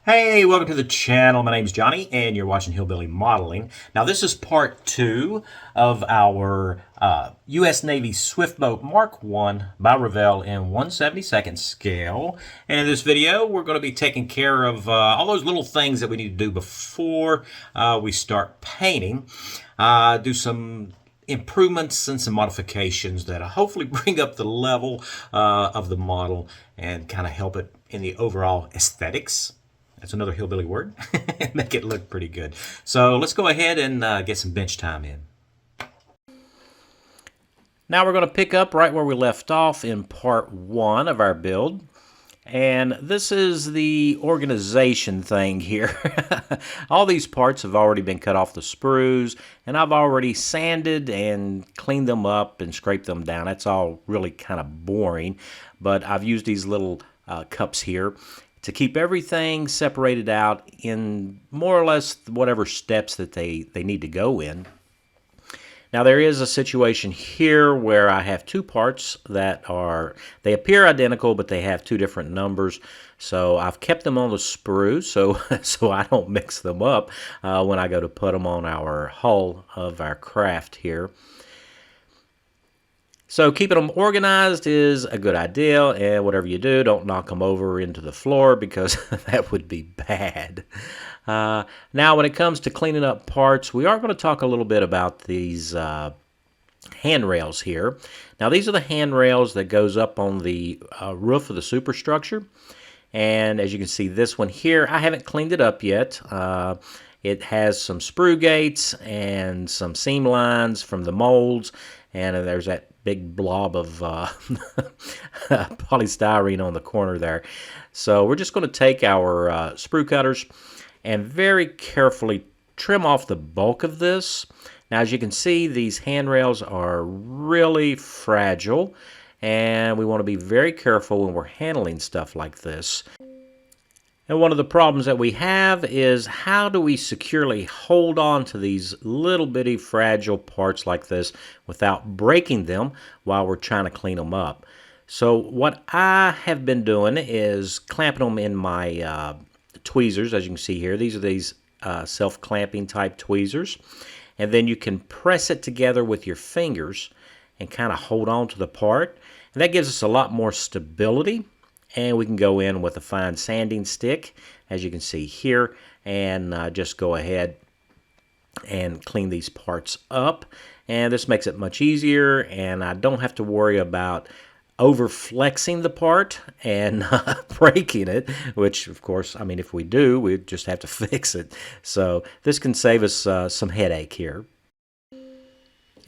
Hey, welcome to the channel. My name's Johnny, and you're watching Hillbilly Modeling. Now, this is part 2 of our U.S. Navy Swiftboat Mark I by Revell in 1/72 scale. And in this video, we're going to be taking care of all those little things that we need to do before we start painting. Do some improvements and some modifications that hopefully bring up the level of the model and kind of help it in the overall aesthetics. That's another hillbilly word. Make it look pretty good. So let's go ahead and get some bench time in. Now we're going to pick up right where we left off in part 1 of our build. And this is the organization thing here. All these parts have already been cut off the sprues, and I've already sanded and cleaned them up and scraped them down. That's all really kind of boring, but I've used these little cups here to keep everything separated out in more or less whatever steps that they need to go in. Now there is a situation here where I have two parts that they appear identical, but they have two different numbers. So I've kept them on the sprue so I don't mix them up when I go to put them on our hull of our craft here. So keeping them organized is a good idea, and whatever you do, don't knock them over into the floor because that would be bad. Now when it comes to cleaning up parts, we are going to talk a little bit about these handrails here. Now these are the handrails that goes up on the roof of the superstructure, and as you can see, this one here, I haven't cleaned it up yet. It has some sprue gates and some seam lines from the molds, and there's that big blob of polystyrene on the corner there. So we're just going to take our sprue cutters and very carefully trim off the bulk of this. Now as you can see, these handrails are really fragile, and we want to be very careful when we're handling stuff like this. And one of the problems that we have is how do we securely hold on to these little bitty fragile parts like this without breaking them while we're trying to clean them up. So what I have been doing is clamping them in my tweezers, as you can see here. These are these self-clamping type tweezers. And then you can press it together with your fingers and kind of hold on to the part. And that gives us a lot more stability. And we can go in with a fine sanding stick, as you can see here, and just go ahead and clean these parts up. And this makes it much easier, and I don't have to worry about over flexing the part and breaking it, which of course, I mean, if we do, we just have to fix it. So this can save us some headache here.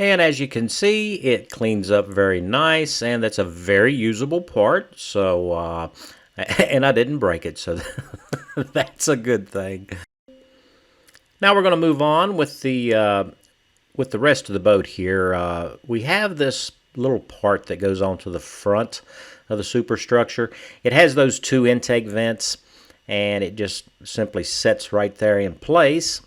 And as you can see, it cleans up very nice, and that's a very usable part. So, and I didn't break it, so that's a good thing. Now we're going to move on with the rest of the boat here. We have this little part that goes onto the front of the superstructure. It has those two intake vents, and it just simply sets right there in place.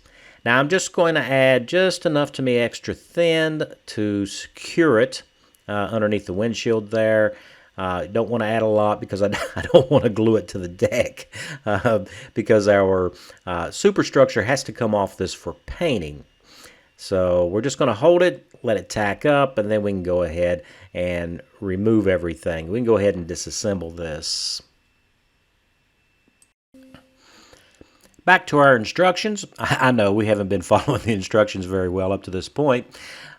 Now I'm just going to add just enough to me extra thin to secure it underneath the windshield there. Don't want to add a lot because I don't want to glue it to the deck because our superstructure has to come off this for painting. So we're just going to hold it, let it tack up, and then we can go ahead and remove everything. We can go ahead and disassemble this. Back to our instructions. I know we haven't been following the instructions very well up to this point,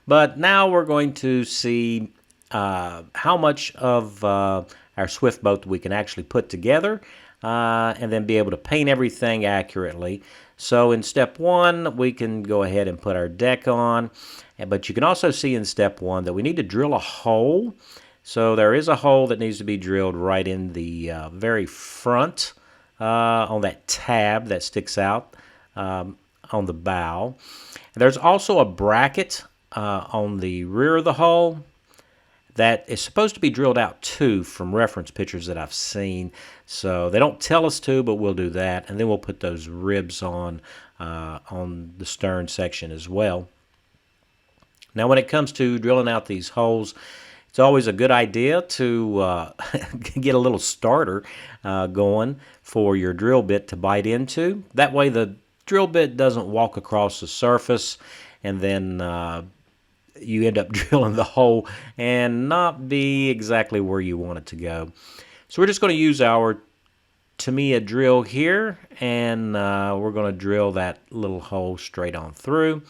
but now we're going to see how much of our swift boat we can actually put together and then be able to paint everything accurately. So in step 1, we can go ahead and put our deck on, but you can also see in step 1 that we need to drill a hole. So there is a hole that needs to be drilled right in the very front on that tab that sticks out on the bow. And there's also a bracket on the rear of the hull that is supposed to be drilled out too from reference pictures that I've seen. So they don't tell us to, but we'll do that. And then we'll put those ribs on the stern section as well. Now when it comes to drilling out these holes, It's always a good idea to get a little starter going for your drill bit to bite into. That way the drill bit doesn't walk across the surface and then you end up drilling the hole and not be exactly where you want it to go. So we're just going to use our Tamiya drill here, and we're going to drill that little hole straight on through.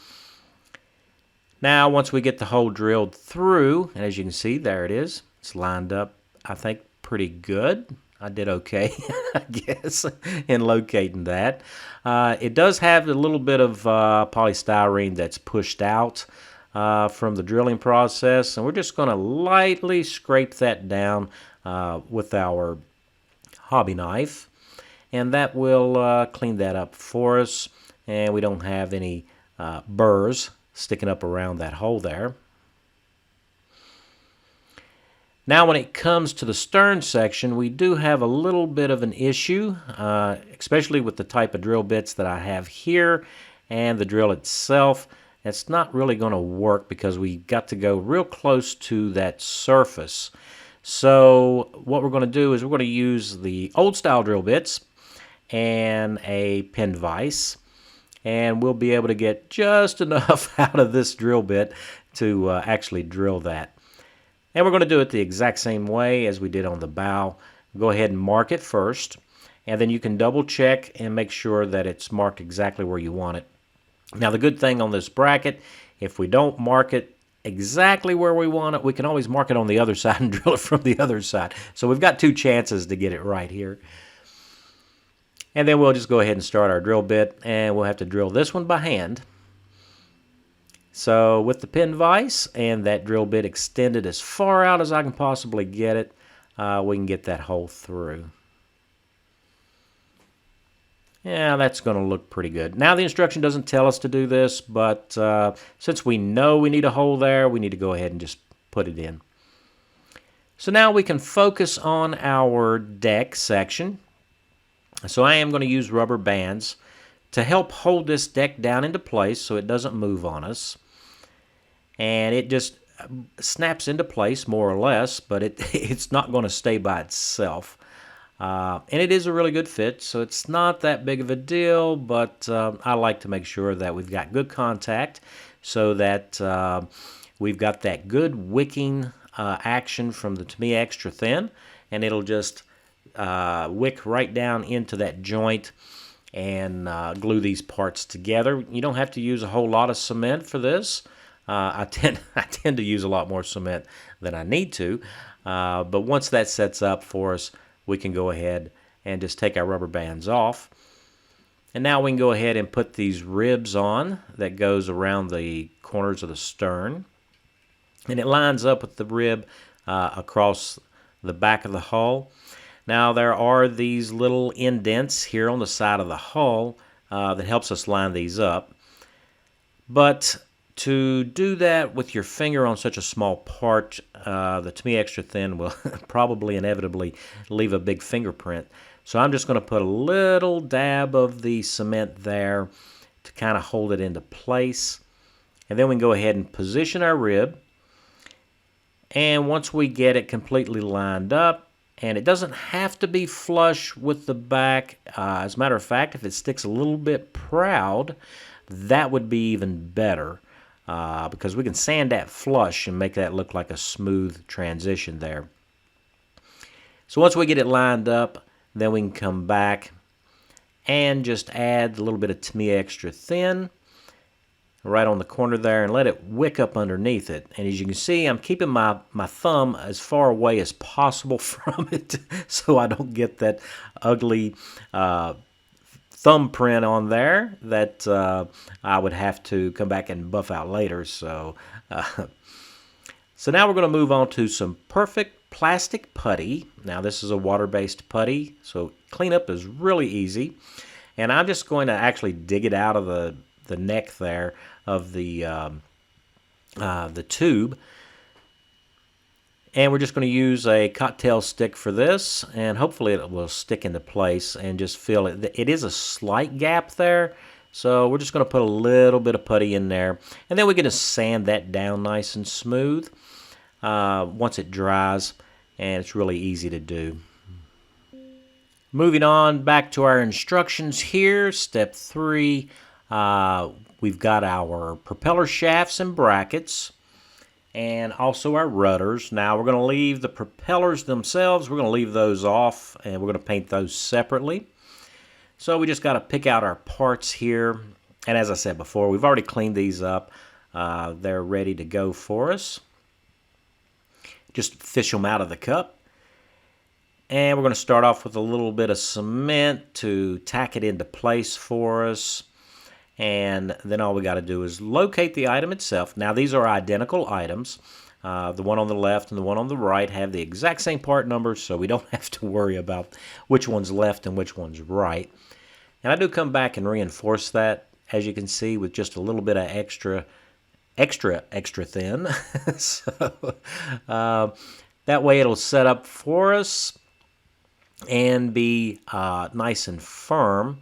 Now once we get the hole drilled through, and as you can see, there it is. It's lined up, I think, pretty good. I did okay, I guess, in locating that. It does have a little bit of polystyrene that's pushed out from the drilling process, and we're just going to lightly scrape that down with our hobby knife, and that will clean that up for us, and we don't have any burrs sticking up around that hole there. Now when it comes to the stern section, we do have a little bit of an issue, especially with the type of drill bits that I have here and the drill itself. It's not really going to work because we got to go real close to that surface. So what we're going to do is we're going to use the old style drill bits and a pin vise, and we'll be able to get just enough out of this drill bit to actually drill that. And we're going to do it the exact same way as we did on the bow. Go ahead and mark it first, and then you can double check and make sure that it's marked exactly where you want it. Now the good thing on this bracket, if we don't mark it exactly where we want it, we can always mark it on the other side and drill it from the other side. So we've got two chances to get it right here. And then we'll just go ahead and start our drill bit, and we'll have to drill this one by hand. So with the pin vise and that drill bit extended as far out as I can possibly get it, we can get that hole through. Yeah, that's going to look pretty good. Now the instruction doesn't tell us to do this, but since we know we need a hole there, we need to go ahead and just put it in. So now we can focus on our deck section. So I am going to use rubber bands to help hold this deck down into place so it doesn't move on us. And it just snaps into place more or less, but it's not going to stay by itself. And it is a really good fit, so it's not that big of a deal, but I like to make sure that we've got good contact so that we've got that good wicking action from the Tamiya Extra Thin, and it'll just wick right down into that joint and glue these parts together. You don't have to use a whole lot of cement for this. I tend to use a lot more cement than I need to, but once that sets up for us, we can go ahead and just take our rubber bands off. And now we can go ahead and put these ribs on that goes around the corners of the stern. And it lines up with the rib across the back of the hull. Now there are these little indents here on the side of the hull that helps us line these up. But to do that with your finger on such a small part, the Tamiya Extra Thin will probably inevitably leave a big fingerprint. So I'm just going to put a little dab of the cement there to kind of hold it into place. And then we can go ahead and position our rib. And once we get it completely lined up, and it doesn't have to be flush with the back. As a matter of fact, if it sticks a little bit proud, that would be even better. Because we can sand that flush and make that look like a smooth transition there. So once we get it lined up, then we can come back and just add a little bit of Tamiya Extra Thin right on the corner there and let it wick up underneath it. And as you can see, I'm keeping my thumb as far away as possible from it so I don't get that ugly thumbprint on there that I would have to come back and buff out later. So now we're going to move on to some perfect plastic putty. Now this is a water-based putty, so cleanup is really easy. And I'm just going to actually dig it out of the neck there of the tube. And we're just going to use a cocktail stick for this, and hopefully it will stick into place and just feel it. It is a slight gap there, so we're just going to put a little bit of putty in there. And then we're going to sand that down nice and smooth. once it dries, and it's really easy to do. Moving on back to our instructions here, step 3, we've got our propeller shafts and brackets, and also our rudders. Now we're going to leave the propellers themselves, we're going to leave those off, and we're going to paint those separately. So we just got to pick out our parts here, and as I said before, we've already cleaned these up. They're ready to go for us. Just fish them out of the cup. And we're going to start off with a little bit of cement to tack it into place for us. And then all we got to do is locate the item itself. Now these are identical items. The one on the left and the one on the right have the exact same part numbers, so we don't have to worry about which one's left and which one's right. And I do come back and reinforce that, as you can see, with just a little bit of extra thin. So that way it'll set up for us and be nice and firm.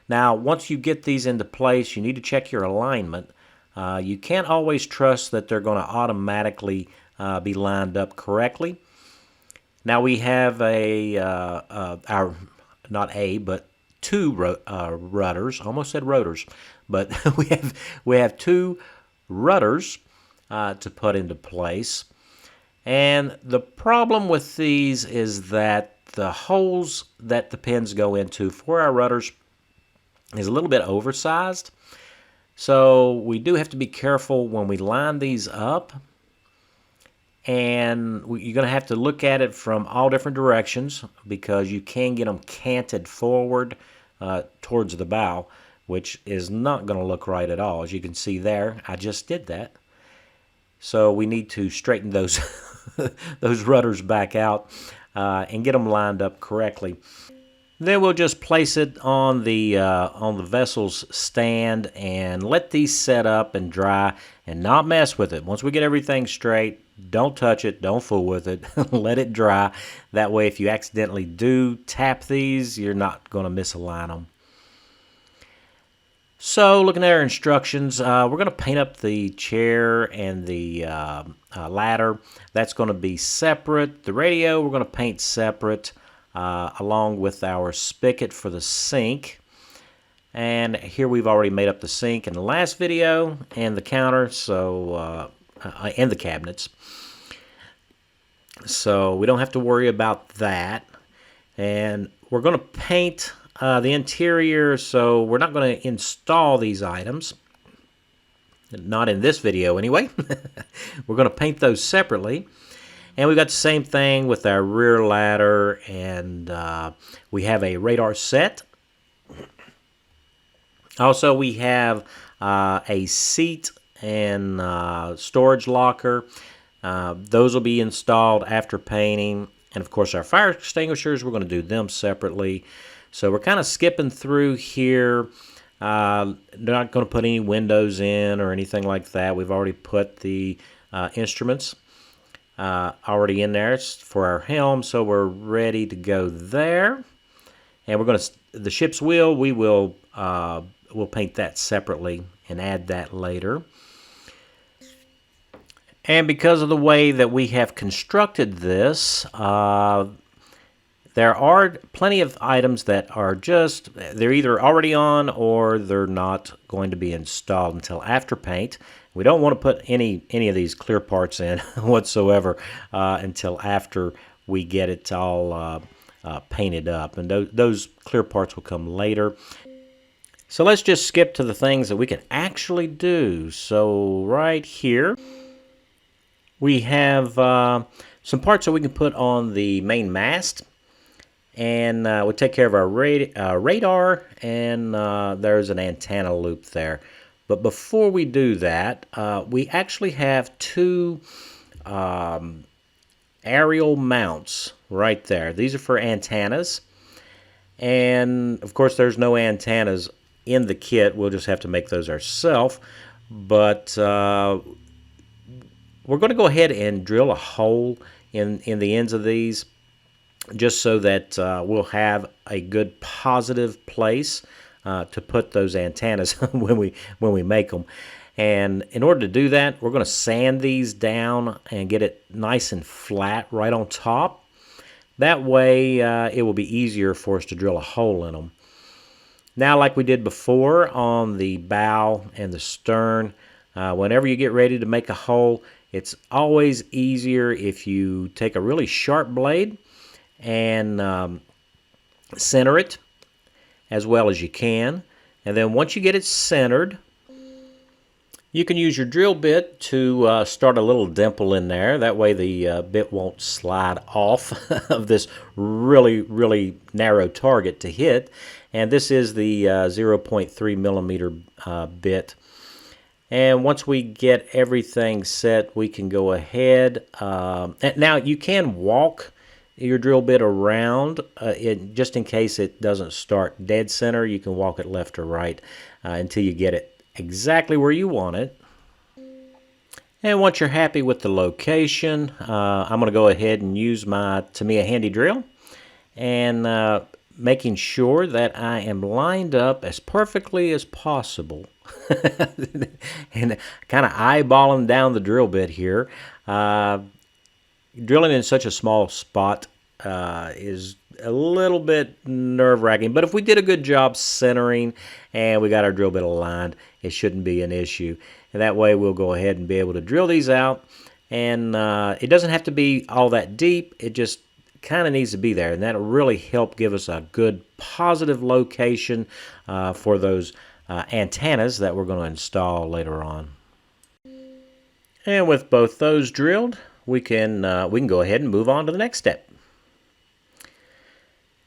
Now, once you get these into place, you need to check your alignment. You can't always trust that they're going to automatically be lined up correctly. Now we have but two rudders. Almost said rotors, but we have two rudders to put into place. And the problem with these is that the holes that the pins go into for our rudders is a little bit oversized. So we do have to be careful when we line these up. And you're going to have to look at it from all different directions, because you can get them canted forward towards the bow, which is not going to look right at all. As you can see there, I just did that. So we need to straighten those those rudders back out and get them lined up correctly. Then we'll just place it on the vessel's stand and let these set up and dry and not mess with it. Once we get everything straight, don't touch it, don't fool with it, let it dry. That way if you accidentally do tap these, you're not going to misalign them. So looking at our instructions, we're going to paint up the chair and the ladder. That's going to be separate. The radio we're going to paint separate, along with our spigot for the sink. And here we've already made up the sink in the last video, and the counter, so and the cabinets. So we don't have to worry about that. And we're going to paint the interior, so we're not going to install these items. Not in this video anyway. We're going to paint those separately. And we've got the same thing with our rear ladder, and we have a radar set. Also, we have a seat and storage locker. Those will be installed after painting. And of course, our fire extinguishers, we're going to do them separately. So we're kind of skipping through here. They're not going to put any windows in or anything like that. We've already put the instruments already in there. It's for our helm, so we're ready to go there. And we're going to, the ship's wheel, we'll paint that separately and add that later. And because of the way that we have constructed this, there are plenty of items that are just, they're either already on or they're not going to be installed until after paint. We don't want to put any of these clear parts in whatsoever until after we get it all painted up. And those clear parts will come later. So let's just skip to the things that we can actually do. So right here, we have some parts that we can put on the main mast. And we'll take care of our radar, and there's an antenna loop there. But before we do that, we actually have two aerial mounts right there. These are for antennas. And, of course, there's no antennas in the kit. We'll just have to make those ourselves. But we're going to go ahead and drill a hole in the ends of these, just so that we'll have a good positive place to put those antennas when we make them. And in order to do that, we're going to sand these down and get it nice and flat right on top. That way it will be easier for us to drill a hole in them. Now, like we did before on the bow and the stern, whenever you get ready to make a hole, it's always easier if you take a really sharp blade and center it as well as you can. And then once you get it centered, you can use your drill bit to start a little dimple in there. That way the bit won't slide off of this really, really narrow target to hit. And this is the 0.3 millimeter bit. And once we get everything set, we can go ahead. Now you can walk your drill bit around just in case it doesn't start dead center. You can walk it left or right until you get it exactly where you want it. And once you're happy with the location, I'm going to go ahead and use my Tamiya handy drill and making sure that I am lined up as perfectly as possible. And kind of eyeballing down the drill bit here. Drilling in such a small spot is a little bit nerve-wracking, but if we did a good job centering and we got our drill bit aligned, it shouldn't be an issue. And that way we'll go ahead and be able to drill these out, and it doesn't have to be all that deep. It just kind of needs to be there, and that'll really help give us a good positive location for those antennas that we're going to install later on. And with both those drilled, we can go ahead and move on to the next step.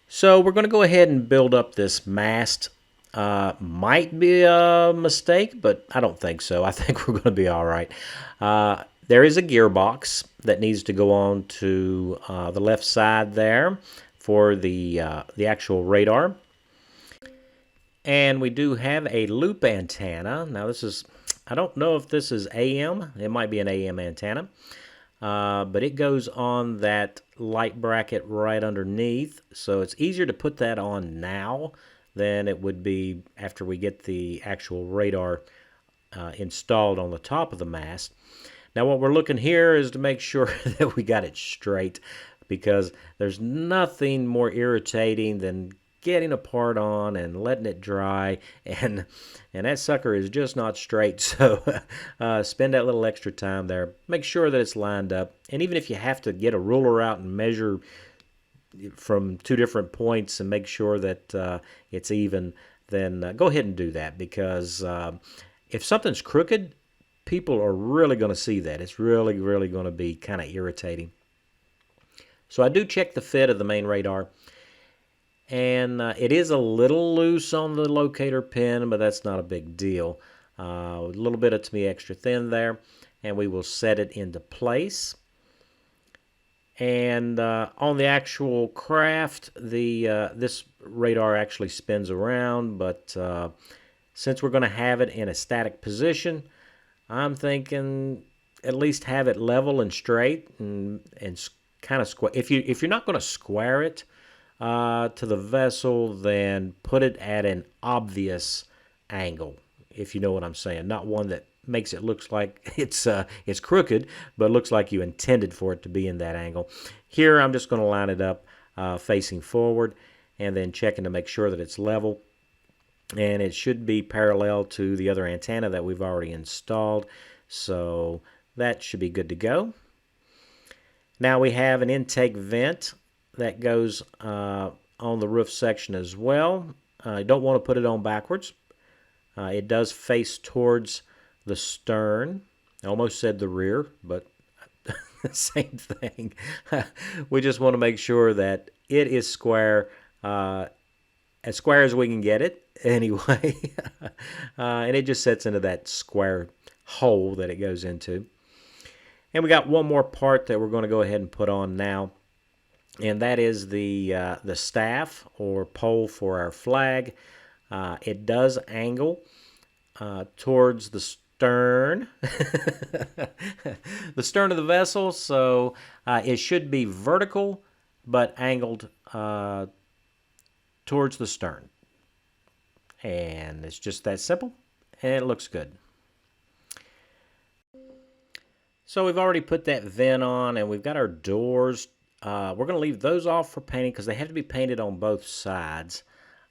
So we're going to go ahead and build up this mast. Might be a mistake, but I don't think so. I think we're going to be all right. There is a gearbox that needs to go on to the left side there for the actual radar. And we do have a loop antenna. Now this is, I don't know if this is AM. It might be an AM antenna. But it goes on that light bracket right underneath, so it's easier to put that on now than it would be after we get the actual radar installed on the top of the mast. Now what we're looking here is to make sure that we got it straight, because there's nothing more irritating than getting a part on and letting it dry, and that sucker is just not straight. So spend that little extra time there. Make sure that it's lined up, and even if you have to get a ruler out and measure from two different points and make sure that it's even, then go ahead and do that, because if something's crooked, people are really going to see that. It's really, really going to be kind of irritating. So I do check the fit of the main radar. And it is a little loose on the locator pin, but that's not a big deal. A little bit of Tamiya extra thin there, and we will set it into place. And on the actual craft, this radar actually spins around, but since we're going to have it in a static position, I'm thinking at least have it level and straight and kind of square. If you're not going to square it to the vessel, then put it at an obvious angle, if you know what I'm saying. Not one that makes it look like it's crooked, but looks like you intended for it to be in that angle. Here I'm just going to line it up facing forward, and then checking to make sure that it's level, and it should be parallel to the other antenna that we've already installed, so that should be good to go. Now we have an intake vent that goes on the roof section as well. You don't want to put it on backwards. It does face towards the stern. I almost said the rear, but same thing. We just want to make sure that it is square as we can get it anyway. And it just sets into that square hole that it goes into. And we got one more part that we're going to go ahead and put on now, and that is the staff or pole for our flag. It does angle towards the stern, the stern of the vessel, so it should be vertical but angled towards the stern. And it's just that simple, and it looks good. So we've already put that vent on, and we've got our doors. We're going to leave those off for painting because they have to be painted on both sides.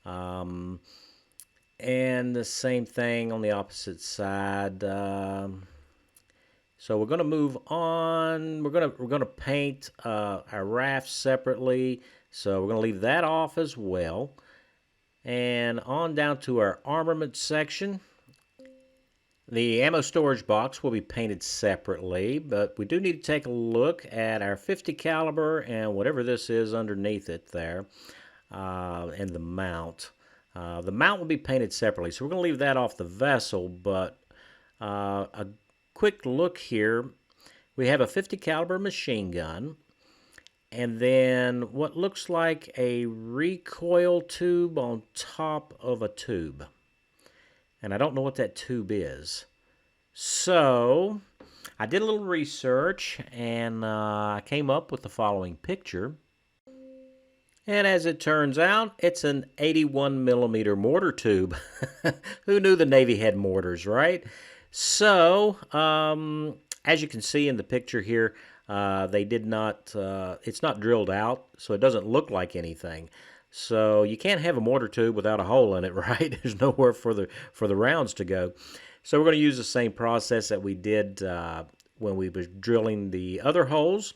Um, and the same thing on the opposite side. So we're going to move on. We're going to paint our rafts separately. So we're going to leave that off as well. And on down to our armament section. The ammo storage box will be painted separately, but we do need to take a look at our 50 caliber and whatever this is underneath it there, and the mount. The mount will be painted separately, so we're going to leave that off the vessel, but a quick look here. We have a 50 caliber machine gun, and then what looks like a recoil tube on top of a tube. And I don't know what that tube is. So I did a little research, and I came up with the following picture. And as it turns out, it's an 81 millimeter mortar tube. Who knew the Navy had mortars, right? So, as you can see in the picture here, they did not, it's not drilled out, so it doesn't look like anything. So you can't have a mortar tube without a hole in it, right? There's nowhere for the rounds to go. So we're going to use the same process that we did when we were drilling the other holes.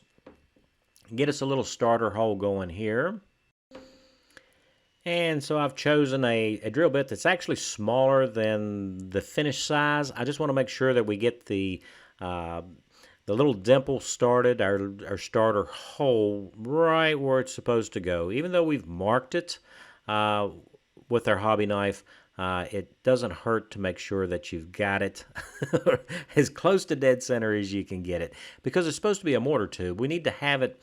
Get us a little starter hole going here. And so I've chosen a drill bit that's actually smaller than the finished size. I just want to make sure that we get the little dimple started, our starter hole, right where it's supposed to go. Even though we've marked it with our hobby knife, it doesn't hurt to make sure that you've got it as close to dead center as you can get it. Because it's supposed to be a mortar tube, we need to have it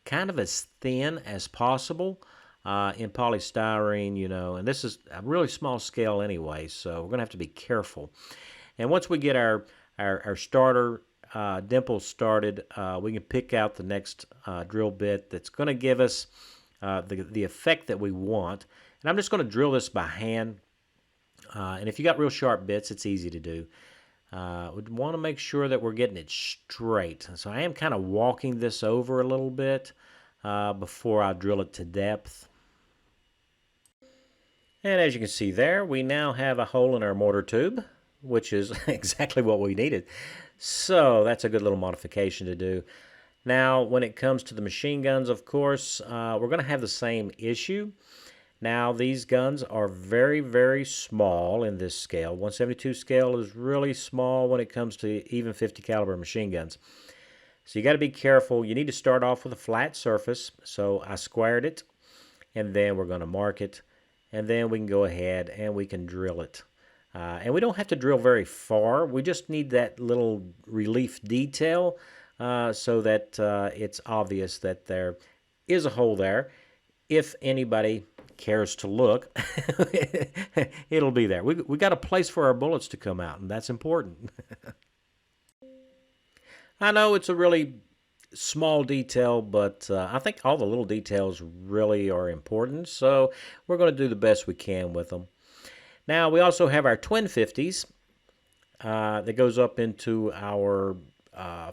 kind of as thin as possible in polystyrene, you know. And this is a really small scale anyway, so we're going to have to be careful. And once we get our starter dimple started, we can pick out the next drill bit that's going to give us the effect that we want. And I'm just going to drill this by hand. And if you got real sharp bits, it's easy to do. We want to make sure that we're getting it straight. So I am kind of walking this over a little bit before I drill it to depth. And as you can see there, we now have a hole in our mortar tube, which is exactly what we needed. So that's a good little modification to do. Now, when it comes to the machine guns, of course, we're going to have the same issue. Now, these guns are very, very small in this scale. 172 scale is really small when it comes to even 50 caliber machine guns. So you got to be careful. You need to start off with a flat surface. So I squared it, and then we're going to mark it, and then we can go ahead and we can drill it. And we don't have to drill very far. We just need that little relief detail so that it's obvious that there is a hole there. If anybody cares to look, it'll be there. We got a place for our bullets to come out, and that's important. I know it's a really small detail, but I think all the little details really are important, so we're going to do the best we can with them. Now, we also have our twin 50s that goes up into our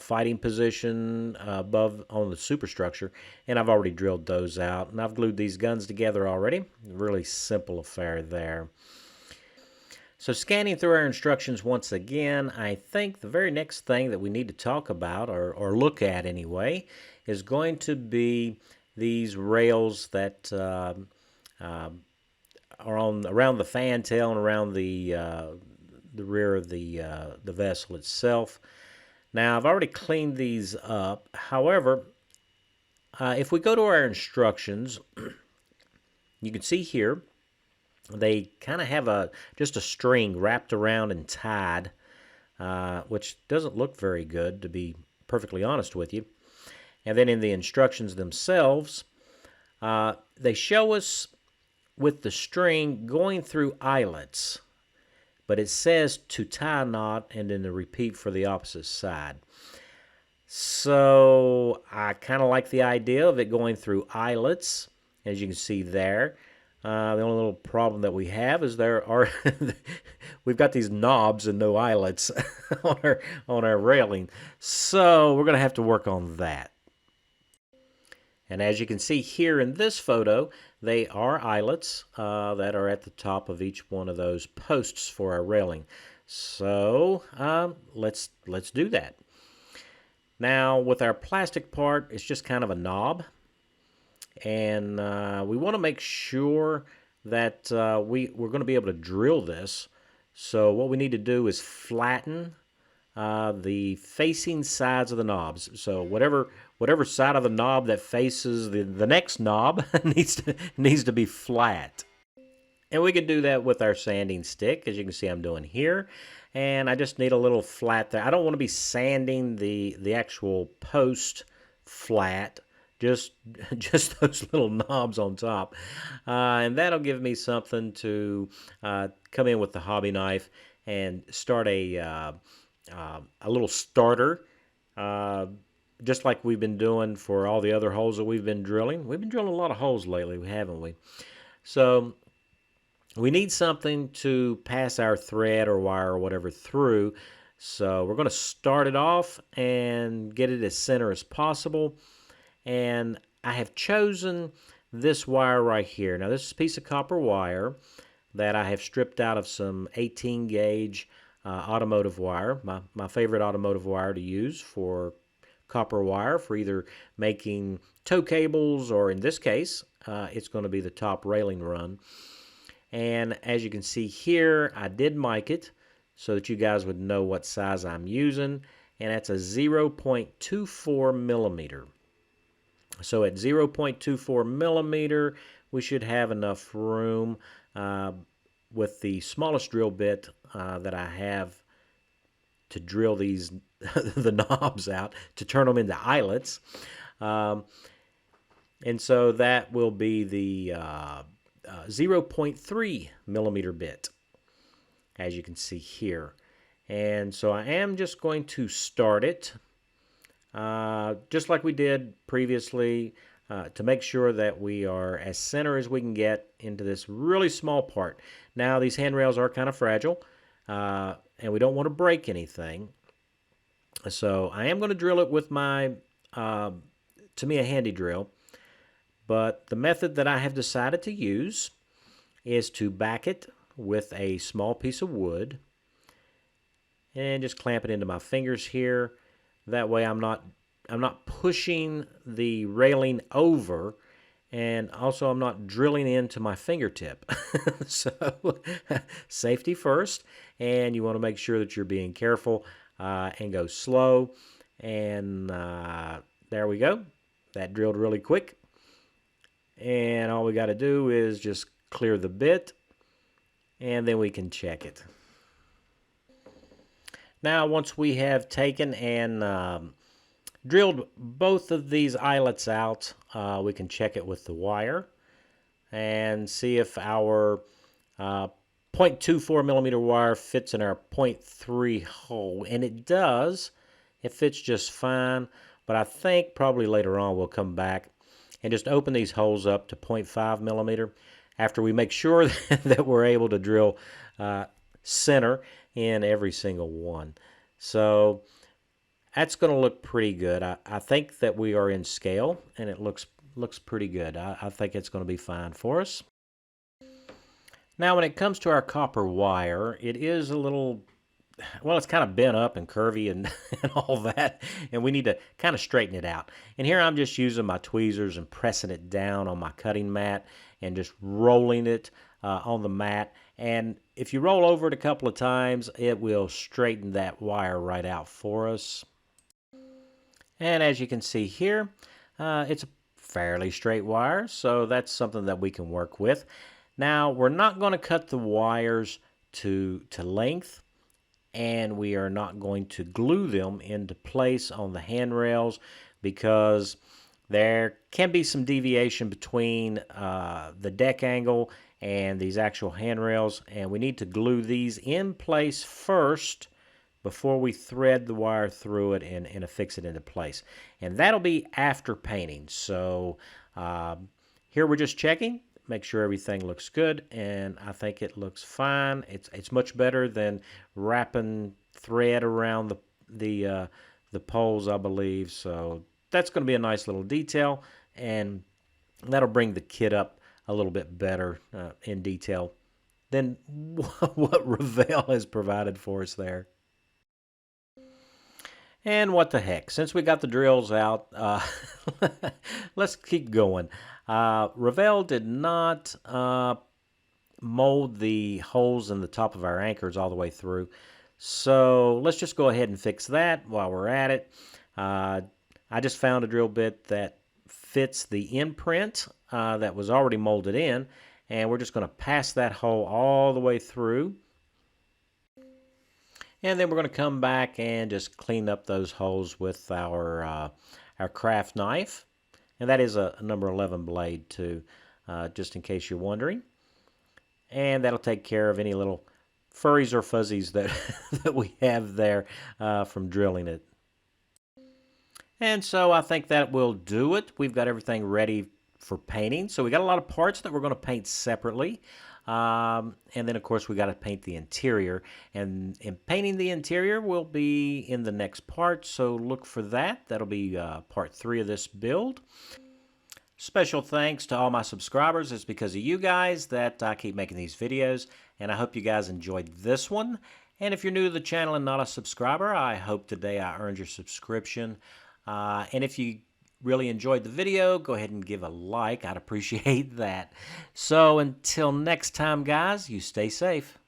fighting position above on the superstructure, and I've already drilled those out, and I've glued these guns together already. Really simple affair there. So scanning through our instructions once again, I think the very next thing that we need to talk about, or look at anyway, is going to be these rails that are around the fantail and around the rear of the vessel itself. Now, I've already cleaned these up. However, if we go to our instructions, you can see here they kind of have just a string wrapped around and tied, which doesn't look very good, to be perfectly honest with you. And then in the instructions themselves, they show us with the string going through eyelets, but it says to tie a knot and then to repeat for the opposite side. So I kind of like the idea of it going through eyelets, as you can see there. The only little problem that we have is we've got these knobs and no eyelets on our railing, so we're going to have to work on that. And as you can see here in this photo, they are eyelets that are at the top of each one of those posts for our railing. So let's do that. Now with our plastic part, it's just kind of a knob. And we want to make sure that we're going to be able to drill this. So what we need to do is flatten the facing sides of the knobs. So whatever side of the knob that faces the next knob needs to be flat. And we can do that with our sanding stick, as you can see I'm doing here. And I just need a little flat there. I don't want to be sanding the actual post flat, just those little knobs on top. And that'll give me something to come in with the hobby knife and start a little starter, just like we've been doing for all the other holes that we've been drilling. We've been drilling a lot of holes lately, haven't we? So we need something to pass our thread or wire or whatever through. So we're going to start it off and get it as center as possible. And I have chosen this wire right here. Now this is a piece of copper wire that I have stripped out of some 18 gauge automotive wire, my favorite automotive wire to use for copper wire for either making tow cables, or in this case it's going to be the top railing run. And as you can see here, I did mic it so that you guys would know what size I'm using, and that's a 0.24 millimeter. So at 0.24 millimeter, we should have enough room with the smallest drill bit that I have to drill these the knobs out to turn them into eyelets. And so that will be the 0.3 millimeter bit, as you can see here. And so I am just going to start it just like we did previously, to make sure that we are as center as we can get into this really small part. Now these handrails are kind of fragile, and we don't want to break anything. So I am going to drill it with my Tamiya handy drill, but the method that I have decided to use is to back it with a small piece of wood and just clamp it into my fingers here. That way I'm not pushing the railing over, and also I'm not drilling into my fingertip. So safety first, and you want to make sure that you're being careful and go slow. And there we go. That drilled really quick. And all we got to do is just clear the bit, and then we can check it. Now once we have taken and drilled both of these eyelets out, we can check it with the wire and see if our 0.24 millimeter wire fits in our 0.3 hole. And it does. It fits just fine, but I think probably later on we'll come back and just open these holes up to 0.5 millimeter after we make sure that we're able to drill center in every single one. So that's going to look pretty good. I think that we are in scale, and it looks pretty good. I think it's going to be fine for us. Now when it comes to our copper wire, it is a little, well, it's kind of bent up and curvy and all that, and we need to kind of straighten it out. And here I'm just using my tweezers and pressing it down on my cutting mat and just rolling it on the mat. And if you roll over it a couple of times, it will straighten that wire right out for us. And as you can see here, it's a fairly straight wire, so that's something that we can work with. Now we're not going to cut the wires to length, and we are not going to glue them into place on the handrails, because there can be some deviation between the deck angle and these actual handrails, and we need to glue these in place first before we thread the wire through it and affix it into place. And that'll be after painting. So here we're just checking make sure everything looks good, and I think it looks fine. It's much better than wrapping thread around the poles, I believe. So that's going to be a nice little detail, and that'll bring the kit up a little bit better in detail than what Revell has provided for us there. And what the heck, since we got the drills out, let's keep going. Revell did not mold the holes in the top of our anchors all the way through. So let's just go ahead and fix that while we're at it. I just found a drill bit that fits the imprint that was already molded in, and we're just going to pass that hole all the way through. And then we're going to come back and just clean up those holes with our craft knife. And that is a number 11 blade too, just in case you're wondering. And that'll take care of any little furries or fuzzies that, that we have there from drilling it. And so I think that will do it. We've got everything ready for painting. So we got a lot of parts that we're going to paint separately. And then, of course, we got to paint the interior. And painting the interior will be in the next part, so look for that. That'll be part 3 of this build. Special thanks to all my subscribers. It's because of you guys that I keep making these videos, and I hope you guys enjoyed this one. And if you're new to the channel and not a subscriber, I hope today I earned your subscription. And if you really enjoyed the video, go ahead and give a like. I'd appreciate that. So until next time, guys, you stay safe.